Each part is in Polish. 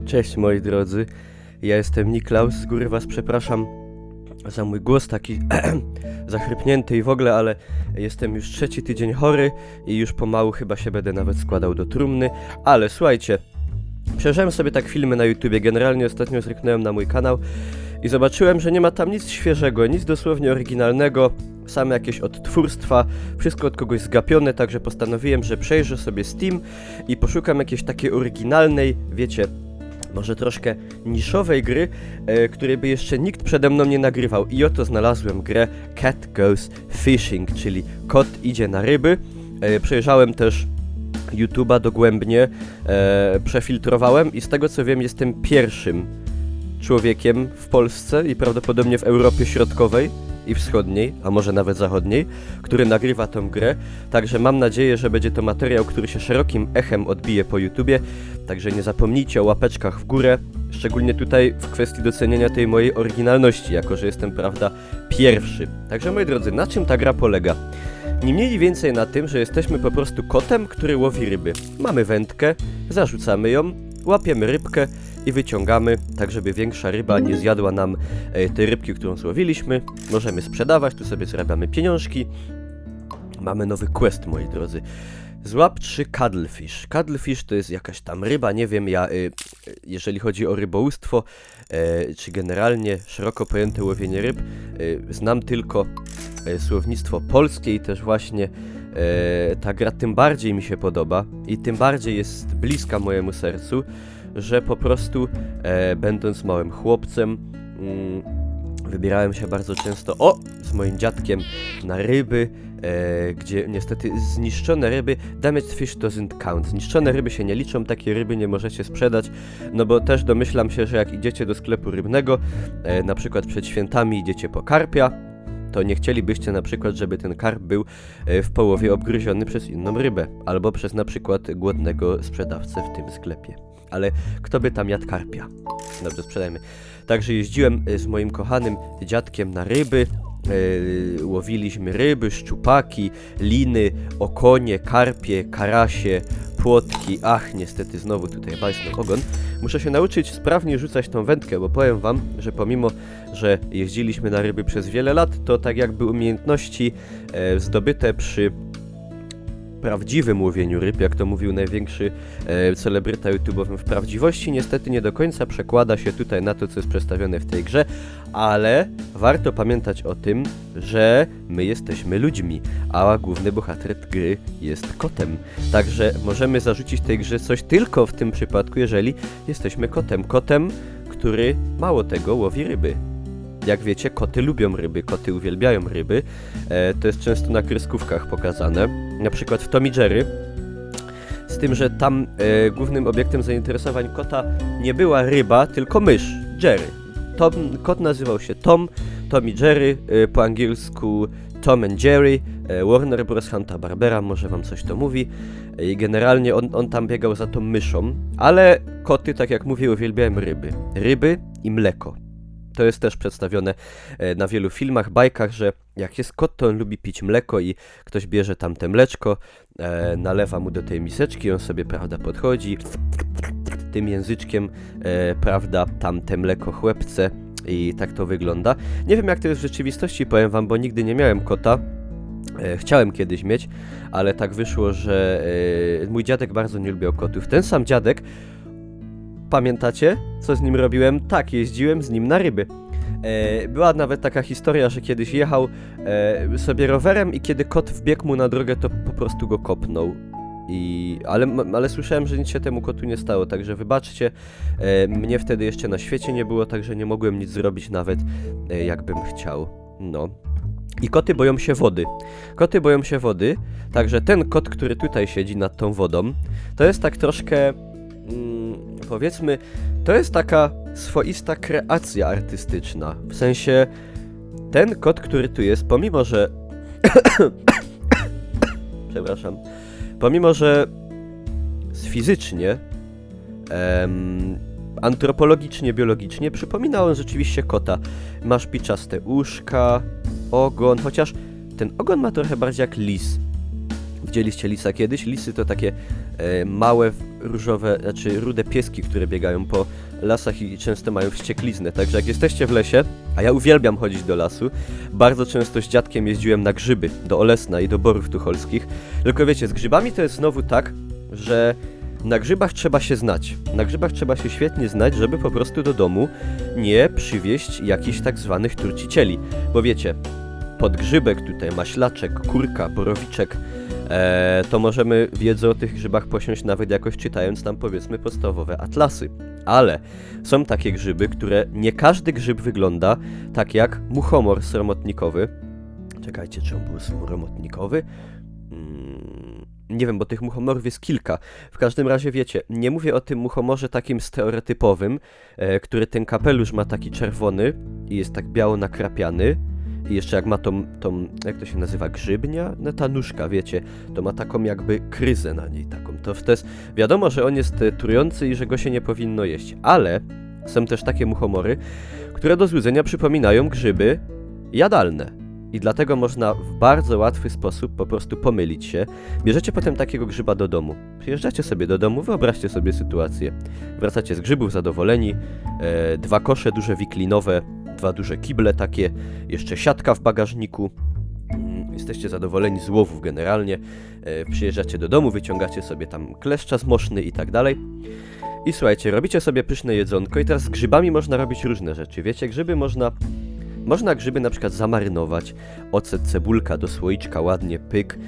Cześć moi drodzy, ja jestem Niklaus, z góry was przepraszam za mój głos taki zachrypnięty i w ogóle, ale jestem już trzeci tydzień chory i już pomału chyba się będę nawet składał do trumny, ale słuchajcie, przejrzałem sobie tak filmy na YouTubie, generalnie ostatnio zerknąłem na mój kanał i zobaczyłem, że nie ma tam nic świeżego, nic dosłownie oryginalnego, same jakieś odtwórstwa, wszystko od kogoś zgapione, także postanowiłem, że przejrzę sobie Steam i poszukam jakiejś takiej oryginalnej, wiecie, może troszkę niszowej gry, której by jeszcze nikt przede mną nie nagrywał. I oto znalazłem grę Cat Goes Fishing, czyli kot idzie na ryby. Przejrzałem też YouTube'a dogłębnie, przefiltrowałem i z tego co wiem jestem pierwszym człowiekiem w Polsce i prawdopodobnie w Europie Środkowej i Wschodniej, a może nawet Zachodniej, który nagrywa tą grę, także mam nadzieję, że będzie to materiał, który się szerokim echem odbije po YouTubie, także nie zapomnijcie o łapeczkach w górę, szczególnie tutaj w kwestii docenienia tej mojej oryginalności, jako że jestem, prawda, pierwszy. Także moi drodzy, na czym ta gra polega? Ni mniej ni więcej na tym, że jesteśmy po prostu kotem, który łowi ryby. Mamy wędkę, zarzucamy ją, łapiemy rybkę i wyciągamy, tak żeby większa ryba nie zjadła nam tej rybki, którą złowiliśmy. Możemy sprzedawać, tu sobie zarabiamy pieniążki. Mamy nowy quest, moi drodzy. Złap 3 cuttlefish. Cuttlefish to jest jakaś tam ryba, nie wiem, jeżeli chodzi o rybołówstwo, czy generalnie szeroko pojęte łowienie ryb, znam tylko słownictwo polskie i też właśnie ta gra tym bardziej mi się podoba i tym bardziej jest bliska mojemu sercu, że po prostu będąc małym chłopcem wybierałem się bardzo często z moim dziadkiem na ryby, gdzie niestety zniszczone ryby, damaged fish doesn't count, zniszczone ryby się nie liczą, takie ryby nie możecie sprzedać, no bo też domyślam się, że jak idziecie do sklepu rybnego, na przykład przed świętami idziecie po karpia, to nie chcielibyście na przykład, żeby ten karp był w połowie obgryziony przez inną rybę, albo przez na przykład głodnego sprzedawcę w tym sklepie. Ale kto by tam jadł karpia? Dobrze, sprzedajmy. Także jeździłem z moim kochanym dziadkiem na ryby, łowiliśmy ryby, szczupaki, liny, okonie, karpie, karasie, płotki. Ach, niestety znowu tutaj bajsnął ogon. Muszę się nauczyć sprawnie rzucać tą wędkę, bo powiem wam, że pomimo, że jeździliśmy na ryby przez wiele lat, to tak jakby umiejętności zdobyte przy prawdziwym łowieniu ryb, jak to mówił największy celebryta YouTube'owym w prawdziwości, niestety nie do końca przekłada się tutaj na to, co jest przedstawione w tej grze, ale warto pamiętać o tym, że my jesteśmy ludźmi, a główny bohater gry jest kotem. Także możemy zarzucić tej grze coś tylko w tym przypadku, jeżeli jesteśmy kotem. Kotem, który mało tego łowi ryby. Jak wiecie, koty lubią ryby, koty uwielbiają ryby, to jest często na kreskówkach pokazane, na przykład w Tom i Jerry, z tym, że tam głównym obiektem zainteresowań kota nie była ryba, tylko mysz, Jerry. Kot nazywał się Tom i Jerry, po angielsku Tom and Jerry, Warner Bros. Hanna-Barbera, może wam coś to mówi, i generalnie on tam biegał za tą myszą, ale koty, tak jak mówię, uwielbiają ryby i mleko. To jest też przedstawione na wielu filmach, bajkach, że jak jest kot, to on lubi pić mleko i ktoś bierze tam te mleczko, nalewa mu do tej miseczki, on sobie, prawda, podchodzi, tym języczkiem, prawda, tam te mleko chłepce i tak to wygląda. Nie wiem, jak to jest w rzeczywistości, powiem wam, bo nigdy nie miałem kota. Chciałem kiedyś mieć, ale tak wyszło, że mój dziadek bardzo nie lubił kotów. Ten sam dziadek, pamiętacie, co z nim robiłem? Tak, jeździłem z nim na ryby. Była nawet taka historia, że kiedyś jechał sobie rowerem i kiedy kot wbiegł mu na drogę, to po prostu go kopnął. Ale słyszałem, że nic się temu kotu nie stało, także wybaczcie, mnie wtedy jeszcze na świecie nie było, także nie mogłem nic zrobić nawet jakbym chciał. No. I koty boją się wody. Koty boją się wody, także ten kot, który tutaj siedzi nad tą wodą, to jest tak troszkę... powiedzmy, to jest taka swoista kreacja artystyczna. W sensie, ten kot, który tu jest, pomimo że... Przepraszam. Pomimo że fizycznie, antropologicznie, biologicznie przypomina on rzeczywiście kota. Ma szpiczaste uszka, ogon, chociaż ten ogon ma trochę bardziej jak lis. Widzieliście lisa kiedyś? Lisy to takie małe, różowe, znaczy rude pieski, które biegają po lasach i często mają wściekliznę. Także jak jesteście w lesie, a ja uwielbiam chodzić do lasu, bardzo często z dziadkiem jeździłem na grzyby, do Olesna i do Borów Tucholskich. Tylko wiecie, z grzybami to jest znowu tak, że na grzybach trzeba się znać. Na grzybach trzeba się świetnie znać, żeby po prostu do domu nie przywieźć jakichś tak zwanych trucicieli. Bo wiecie, podgrzybek tutaj, maślaczek, kurka, borowiczek, to możemy wiedzę o tych grzybach posiąść nawet jakoś czytając tam powiedzmy podstawowe atlasy. Ale są takie grzyby, które nie każdy grzyb wygląda tak jak muchomor sromotnikowy. Czekajcie, czy on był sromotnikowy? Nie wiem, bo tych muchomorów jest kilka. W każdym razie wiecie, nie mówię o tym muchomorze takim stereotypowym, który ten kapelusz ma taki czerwony i jest tak biało nakrapiany. I jeszcze jak ma tą, jak to się nazywa, grzybnia? No ta nóżka, wiecie, to ma taką jakby kryzę na niej taką. To jest, wiadomo, że on jest trujący i że go się nie powinno jeść, ale są też takie muchomory, które do złudzenia przypominają grzyby jadalne. I dlatego można w bardzo łatwy sposób po prostu pomylić się. Bierzecie potem takiego grzyba do domu. Przyjeżdżacie sobie do domu, wyobraźcie sobie sytuację. Wracacie z grzybów zadowoleni, 2 kosze duże wiklinowe, 2 duże kible takie, jeszcze siatka w bagażniku. Jesteście zadowoleni z łowów generalnie. Przyjeżdżacie do domu, wyciągacie sobie tam kleszcza z moszny i tak dalej. I słuchajcie, robicie sobie pyszne jedzonko i teraz z grzybami można robić różne rzeczy. Wiecie, grzyby można grzyby na przykład zamarynować, ocet, cebulka do słoiczka, ładnie, pyk,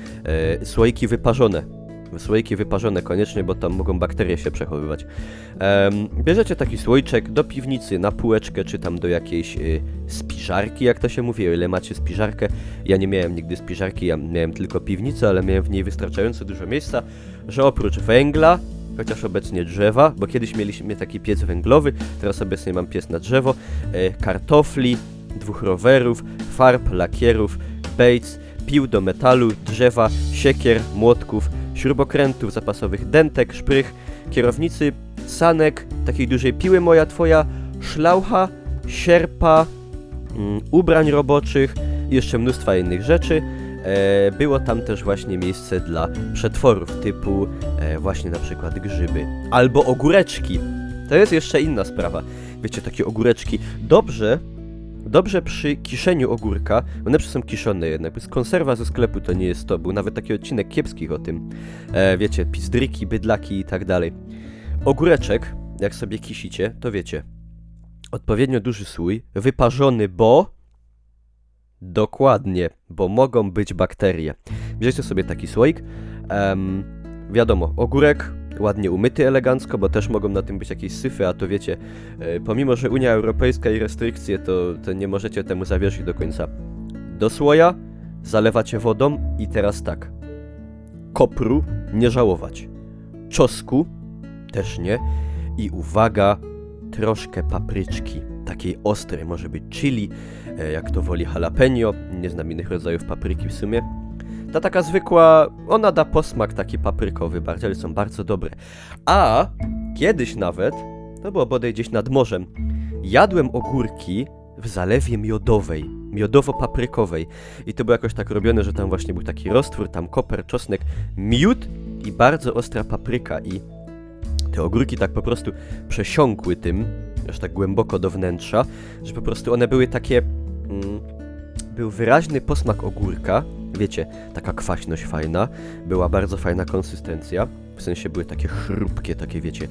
słoiki wyparzone koniecznie, bo tam mogą bakterie się przechowywać. Bierzecie taki słoiczek do piwnicy, na półeczkę, czy tam do jakiejś spiżarki, jak to się mówi, o ile macie spiżarkę. Ja nie miałem nigdy spiżarki, ja miałem tylko piwnicę, ale miałem w niej wystarczająco dużo miejsca, że oprócz węgla, chociaż obecnie drzewa, bo kiedyś mieliśmy taki piec węglowy, teraz obecnie mam piec na drzewo, kartofli, 2 rowerów, farb, lakierów, bejc, pił do metalu, drzewa, siekier, młotków, śrubokrętów zapasowych, dentek, szprych, kierownicy, sanek, takiej dużej piły moja twoja, szlaucha, sierpa, ubrań roboczych i jeszcze mnóstwa innych rzeczy. Było tam też właśnie miejsce dla przetworów typu właśnie na przykład grzyby albo ogóreczki. To jest jeszcze inna sprawa. Wiecie, takie ogóreczki dobrze przy kiszeniu ogórka, one są kiszone jednak, z konserwa ze sklepu to nie jest to, był nawet taki odcinek kiepskich o tym, wiecie, pizdryki, bydlaki i tak dalej. Ogóreczek, jak sobie kisicie, to wiecie, odpowiednio duży słój, wyparzony, dokładnie, bo mogą być bakterie. Bierzecie sobie taki słoik, wiadomo, ogórek, ładnie umyty elegancko, bo też mogą na tym być jakieś syfy, a to wiecie, pomimo że Unia Europejska i restrykcje, to nie możecie temu zawierzyć do końca. Do słoja zalewacie wodą i teraz tak, kopru nie żałować, czosnku też nie i uwaga, troszkę papryczki, takiej ostrej, może być chili, jak to woli jalapeno, nie znam innych rodzajów papryki w sumie. Ta taka zwykła, ona da posmak taki paprykowy bardziej, ale są bardzo dobre. A kiedyś nawet, to było bodaj gdzieś nad morzem, jadłem ogórki w zalewie miodowej, miodowo-paprykowej. I to było jakoś tak robione, że tam właśnie był taki roztwór, tam koper, czosnek, miód i bardzo ostra papryka. I te ogórki tak po prostu przesiąkły tym, aż tak głęboko do wnętrza, że po prostu one były takie... Był wyraźny posmak ogórka, wiecie, taka kwaśność fajna, była bardzo fajna konsystencja, w sensie były takie chrupkie, takie wiecie,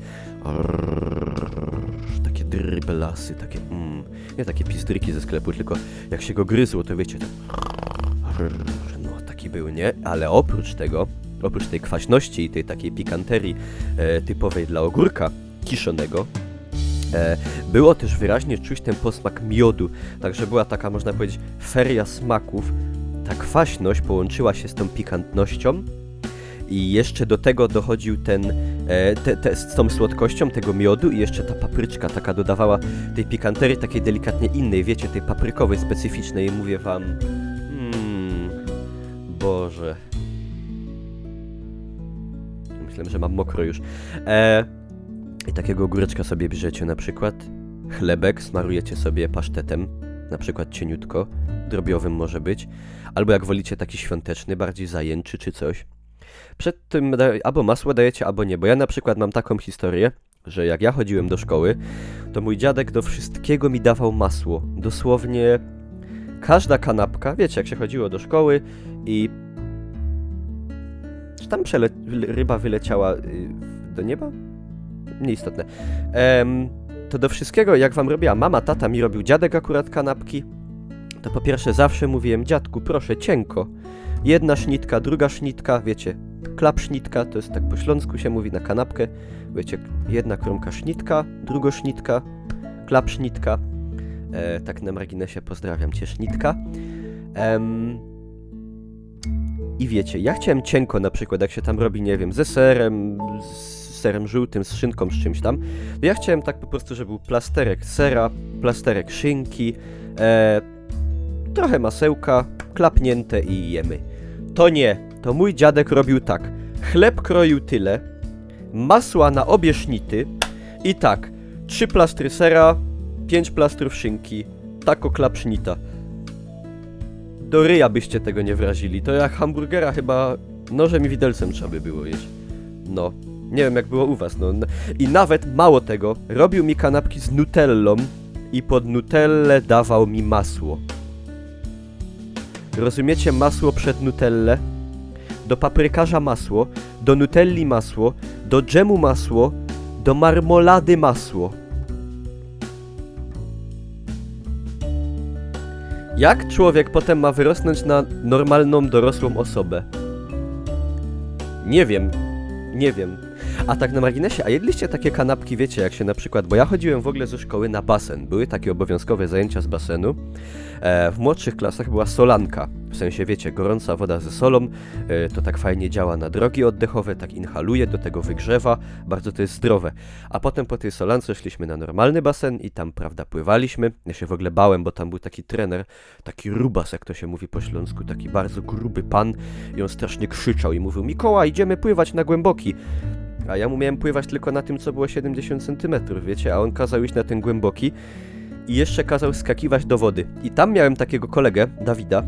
takie drybelasy, takie, nie takie pizdryki ze sklepu, tylko jak się go gryzło, to wiecie, no taki był, nie? Ale oprócz tego, oprócz tej kwaśności i tej takiej pikanterii typowej dla ogórka kiszonego, było też wyraźnie czuć ten posmak miodu, także była taka, można powiedzieć, feria smaków. Ta kwaśność połączyła się z tą pikantnością i jeszcze do tego dochodził z tą słodkością tego miodu i jeszcze ta papryczka taka dodawała tej pikanterii takiej delikatnie innej, wiecie, tej paprykowej, specyficznej i mówię wam, Boże. Myślę, że mam mokro już. I takiego ogóreczka sobie bierzecie na przykład, chlebek smarujecie sobie pasztetem, na przykład cieniutko, drobiowym może być, albo jak wolicie taki świąteczny, bardziej zajęczy czy coś. Przed tym albo masło dajecie, albo nie, bo ja na przykład mam taką historię, że jak ja chodziłem do szkoły, to mój dziadek do wszystkiego mi dawał masło. Dosłownie każda kanapka, wiecie, jak się chodziło do szkoły i... Czy tam ryba wyleciała do nieba? Nieistotne. To do wszystkiego, jak wam robiła mama, tata, mi robił dziadek akurat kanapki, to po pierwsze zawsze mówiłem, dziadku, proszę, cienko. Jedna sznitka, druga sznitka, wiecie, klapsznitka, to jest tak po śląsku się mówi na kanapkę, wiecie, jedna kromka sznitka, druga sznitka, klapsznitka, tak na marginesie pozdrawiam cię, sznitka. I wiecie, ja chciałem cienko na przykład, jak się tam robi, nie wiem, ze serem, z serem żółtym, z szynką, z czymś tam, to ja chciałem tak po prostu, żeby był plasterek sera, plasterek szynki, trochę masełka, klapnięte i jemy. To nie, to mój dziadek robił tak. Chleb kroił tyle, masła na obie sznity i tak, 3 plastry sera, 5 plastrów szynki, tako klapsznita. Do ryja byście tego nie wrazili, to jak hamburgera chyba nożem i widelcem trzeba by było jeść. No, nie wiem jak było u was, no. I nawet mało tego, robił mi kanapki z nutellą i pod nutellę dawał mi masło. Rozumiecie? Masło przed nutellę, do paprykarza masło, do nutelli masło, do dżemu masło, do marmolady masło. Jak człowiek potem ma wyrosnąć na normalną, dorosłą osobę? Nie wiem. Nie wiem. A tak na marginesie, a jedliście takie kanapki, wiecie, jak się na przykład, bo ja chodziłem w ogóle ze szkoły na basen, były takie obowiązkowe zajęcia z basenu, w młodszych klasach była solanka, w sensie, wiecie, gorąca woda ze solą, to tak fajnie działa na drogi oddechowe, tak inhaluje, do tego wygrzewa, bardzo to jest zdrowe. A potem po tej solance szliśmy na normalny basen i tam, prawda, pływaliśmy, ja się w ogóle bałem, bo tam był taki trener, taki rubas, jak to się mówi po śląsku, taki bardzo gruby pan i on strasznie krzyczał i mówił, Mikołaj, idziemy pływać na głęboki. A ja mu miałem pływać tylko na tym, co było 70 cm, wiecie, a on kazał iść na ten głęboki i jeszcze kazał skakiwać do wody. I tam miałem takiego kolegę, Dawida,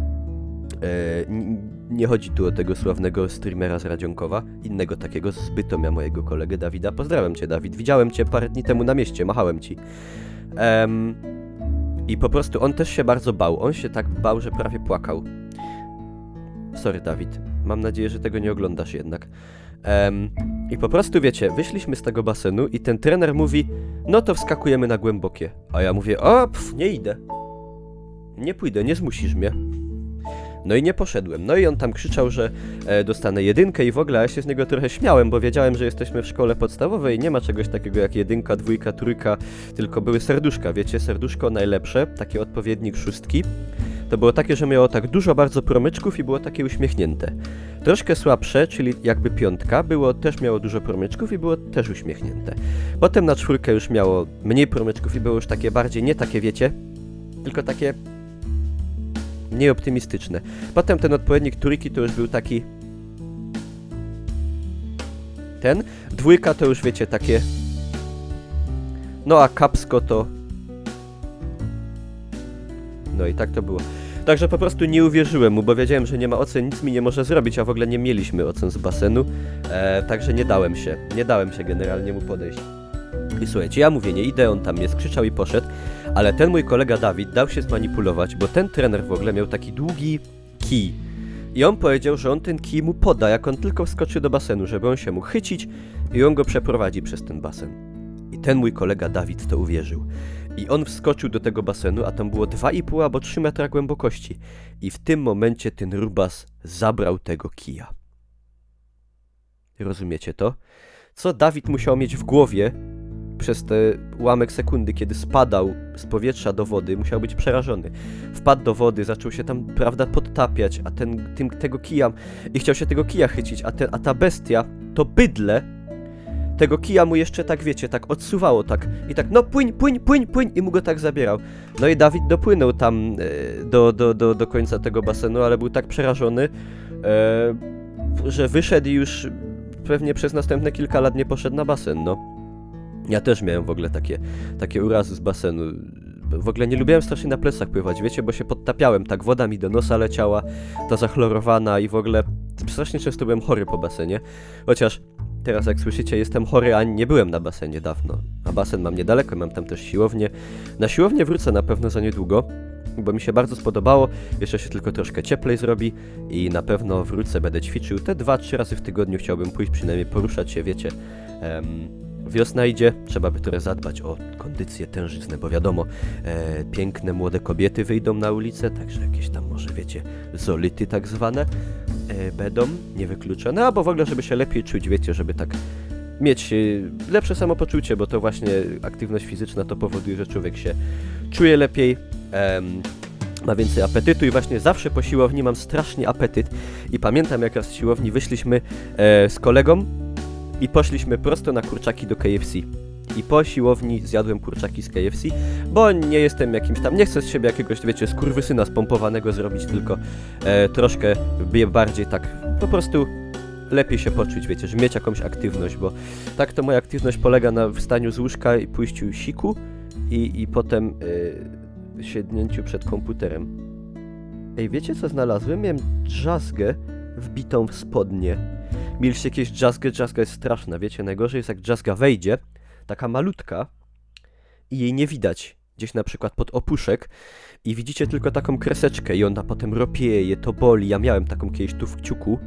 nie chodzi tu o tego sławnego streamera z Radzionkowa, innego takiego, z Bytomia mojego kolegę Dawida. Pozdrawiam cię, Dawid, widziałem cię parę dni temu na mieście, machałem ci. I po prostu on też się bardzo bał, on się tak bał, że prawie płakał. Sorry, Dawid, mam nadzieję, że tego nie oglądasz jednak. I po prostu wiecie, wyszliśmy z tego basenu i ten trener mówi, no to wskakujemy na głębokie. A ja mówię, nie idę. Nie pójdę, nie zmusisz mnie. No i nie poszedłem. No i on tam krzyczał, że dostanę 1 i w ogóle, a ja się z niego trochę śmiałem, bo wiedziałem, że jesteśmy w szkole podstawowej i nie ma czegoś takiego jak 1, 2, 3, tylko były serduszka, wiecie, serduszko najlepsze, taki odpowiednik 6. To było takie, że miało tak dużo bardzo promyczków i było takie uśmiechnięte. Troszkę słabsze, czyli jakby 5, też miało dużo promyczków i było też uśmiechnięte. Potem na 4 już miało mniej promyczków i było już takie bardziej, nie takie wiecie, tylko takie mniej optymistyczne. Potem ten odpowiednik 3 to już był taki... Ten. 2 to już wiecie, takie... No a kapsko to... No i tak to było. Także po prostu nie uwierzyłem mu, bo wiedziałem, że nie ma ocen, nic mi nie może zrobić, a w ogóle nie mieliśmy ocen z basenu. Także nie dałem się generalnie mu podejść. I słuchajcie, ja mówię, nie idę, on tam mnie skrzyczał i poszedł, ale ten mój kolega Dawid dał się zmanipulować, bo ten trener w ogóle miał taki długi kij. I on powiedział, że on ten kij mu poda, jak on tylko wskoczy do basenu, żeby on się mógł chycić i on go przeprowadzi przez ten basen. I ten mój kolega Dawid to uwierzył. I on wskoczył do tego basenu, a tam było 2,5 albo 3 metra głębokości. I w tym momencie ten rubas zabrał tego kija. Rozumiecie to? Co Dawid musiał mieć w głowie przez te ułamek sekundy, kiedy spadał z powietrza do wody, musiał być przerażony. Wpadł do wody, zaczął się tam, prawda, podtapiać, a tego kija... I chciał się tego kija chycić, a ta bestia, to bydlę, tego kija mu jeszcze tak, wiecie, tak odsuwało, tak. I tak, no płyń, i mu go tak zabierał. No i Dawid dopłynął tam do końca tego basenu, ale był tak przerażony, że wyszedł i już pewnie przez następne kilka lat nie poszedł na basen, no. Ja też miałem w ogóle takie urazy z basenu. W ogóle nie lubiłem strasznie na plecach pływać, wiecie, bo się podtapiałem, tak woda mi do nosa leciała, ta zachlorowana i w ogóle strasznie często byłem chory po basenie. Chociaż teraz jak słyszycie jestem chory, a nie byłem na basenie dawno. A basen mam niedaleko, mam tam też siłownię. Na siłownię wrócę na pewno za niedługo, bo mi się bardzo spodobało, jeszcze się tylko troszkę cieplej zrobi i na pewno wrócę, będę ćwiczył te 2-3 razy w tygodniu, chciałbym pójść, przynajmniej poruszać się, wiecie. Wiosna idzie, trzeba by trochę zadbać o kondycję, tężyznę, bo wiadomo, piękne młode kobiety wyjdą na ulicę, także jakieś tam może, wiecie, zolity tak zwane będą, niewykluczone, albo w ogóle, żeby się lepiej czuć, wiecie, żeby tak mieć lepsze samopoczucie, bo to właśnie aktywność fizyczna to powoduje, że człowiek się czuje lepiej, ma więcej apetytu i właśnie zawsze po siłowni mam strasznie apetyt i pamiętam jak raz z siłowni wyszliśmy z kolegą i poszliśmy prosto na kurczaki do KFC. I po siłowni zjadłem kurczaki z KFC, bo nie jestem jakimś tam, nie chcę z siebie jakiegoś, wiecie, skurwysyna spompowanego zrobić, tylko troszkę bardziej tak, po prostu lepiej się poczuć, wiecie, że mieć jakąś aktywność, bo tak to moja aktywność polega na wstaniu z łóżka i pójściu siku i potem siednięciu przed komputerem. Ej, wiecie co znalazłem? Miałem drzazgę wbitą w spodnie. Mieliście jakieś drzazgę? Drzazga jest straszna, wiecie, najgorzej jest jak drzazga wejdzie, taka malutka i jej nie widać gdzieś na przykład pod opuszek i widzicie tylko taką kreseczkę i ona potem ropieje, to boli, ja miałem taką kiedyś tu w kciuku,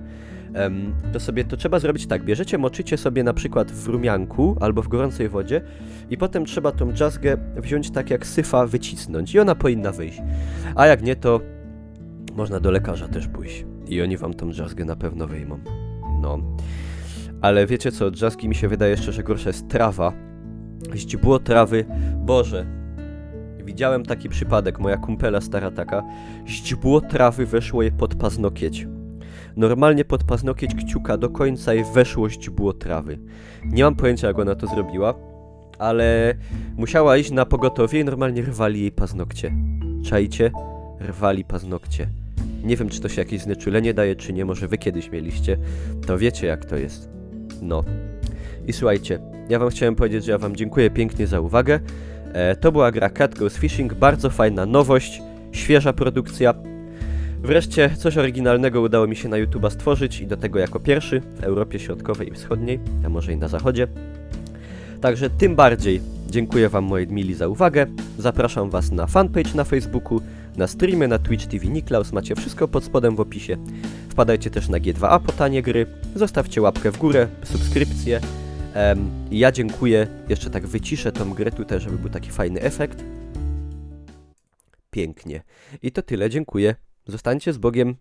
to trzeba zrobić tak, bierzecie, moczycie sobie na przykład w rumianku albo w gorącej wodzie i potem trzeba tą drzazgę wziąć tak jak syfa, wycisnąć i ona powinna wyjść, a jak nie to można do lekarza też pójść i oni wam tą drzazgę na pewno wyjmą. No, ale wiecie co, od drzazgi mi się wydaje jeszcze, że gorsza jest trawa. Źdźbło trawy, Boże, widziałem taki przypadek, moja kumpela stara taka, źdźbło trawy weszło jej pod paznokieć. Normalnie pod paznokieć kciuka do końca jej weszło źdźbło trawy. Nie mam pojęcia jak ona to zrobiła, ale musiała iść na pogotowie i normalnie rwali jej paznokcie. Czajcie? Rwali paznokcie. Nie wiem, czy to się jakieś znieczulenie daje, czy nie, może wy kiedyś mieliście, to wiecie jak to jest. No. I słuchajcie, ja wam chciałem powiedzieć, że ja wam dziękuję pięknie za uwagę. To była gra Cat Goes Fishing, bardzo fajna nowość, świeża produkcja. Wreszcie coś oryginalnego udało mi się na YouTube'a stworzyć i do tego jako pierwszy w Europie Środkowej i Wschodniej, a może i na Zachodzie. Także tym bardziej dziękuję wam moi mili za uwagę. Zapraszam was na fanpage na Facebooku, na streamy na Twitch TV Niklaus, macie wszystko pod spodem w opisie. Wpadajcie też na G2A po tanie gry, zostawcie łapkę w górę, subskrypcję. Ja dziękuję, jeszcze tak wyciszę tą grę tutaj, żeby był taki fajny efekt. Pięknie. I to tyle, dziękuję. Zostańcie z Bogiem.